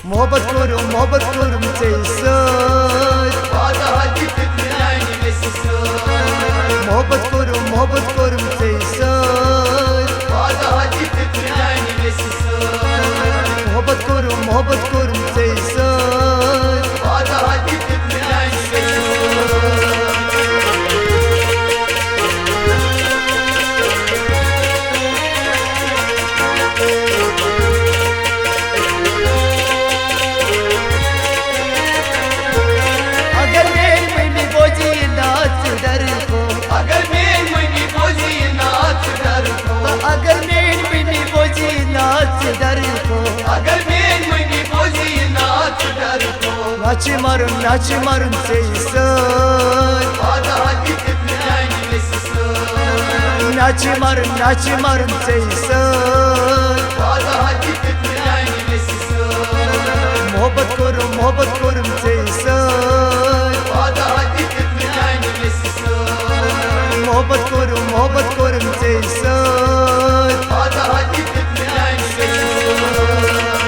محبت كورم تيسر بعدها جبت من عيني بس السر محبت كورم تيسر بعدها جبت من عيني بس السر محبت كورم تيسر بعدها جبت من عيني بس السر ناچ مارم تيسر بعدها جبت من عيني بس السر ناچ مارم تيسر بعدها جبت من عيني بس السر محبت كورم تيسر بعدها جبت من عيني بس السر محبت كورم تيسر بعدها جبت من عيني بس السر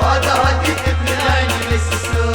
بعدها جبت من عيني بس السر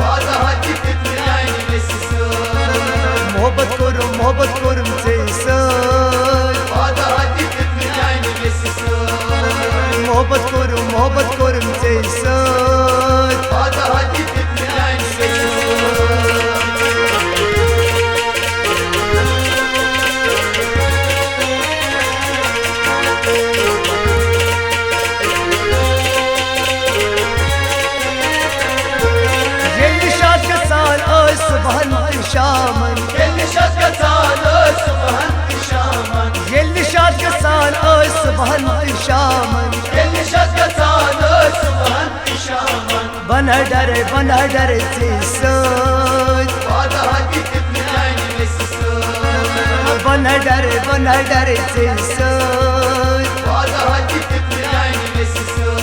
بعدها جبت من عيني بس السر محبت كورم تيسر بعدها جبت من عيني بس السر محبت كورم تيسر بعدها جبت من عيني بس السر شامن يلي شاد كسان صبحن شامن يلي شاد كسان صبحن شامن يلي شاد كسان صبحن شامن بنا در تيسر بعدها جبت من عيني بس السر بنا در تيسر بعدها جبت من عيني بس السر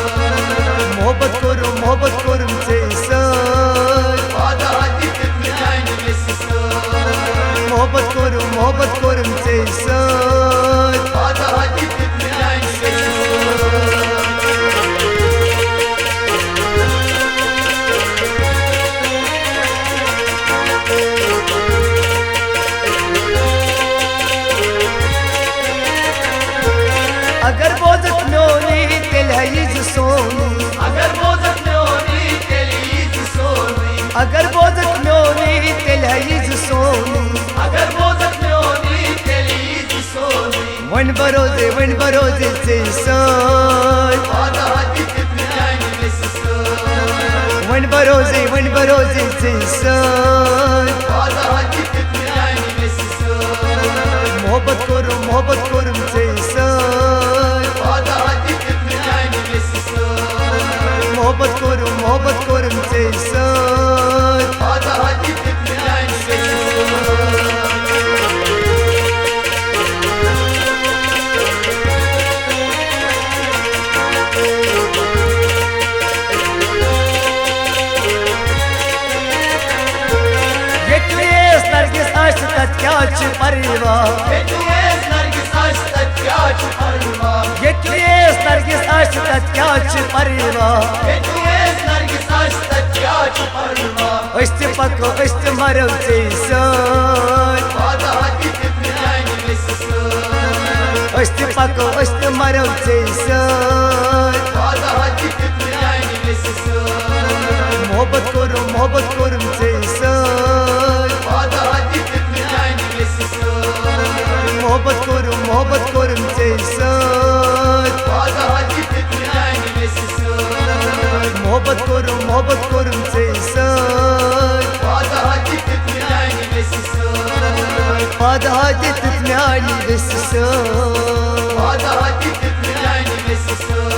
محبت كورم تيسر بعدها جبت من عيني بس السر محبت كورم تيسر بعدها جبت من عيني بس السر اگر بوزت نوني تلهيز صوني اگر بوزت نوني تلهيز صوني اگر بوزت نوني تلهيز صوني اگر بوزت نوني تلهيز صوني وين بروزي تيسر بعدها جبت من عيني بس السر وين بروزي تيسر بعدها جبت من عيني بس السر محبت كورم تيسر بعدها جبت من عيني بس السر محبت كورم تيسر بعدها جبت من عيني بس السر يكليس نرجس عشتت كاش بريوا يكليس نرجس عشتت كاش بريوا يكليس نرجس عشتت كاش بريوا يكليس نرجس عشتت كاش بريوا استمروا تيسر بعدها جبت من عيني بس السر استمروا تيسر بعدها جبت من عيني بس السر محبت كورم تيسر بعدها جبت من عيني بس السر محبت كورم تيسر بعدها جبت من عيني بس السر محبت كورم تيسر بعدها جبت من عيني بس السر بعدها جبت من عيني بس السر بعدها جبت من عيني بس صوت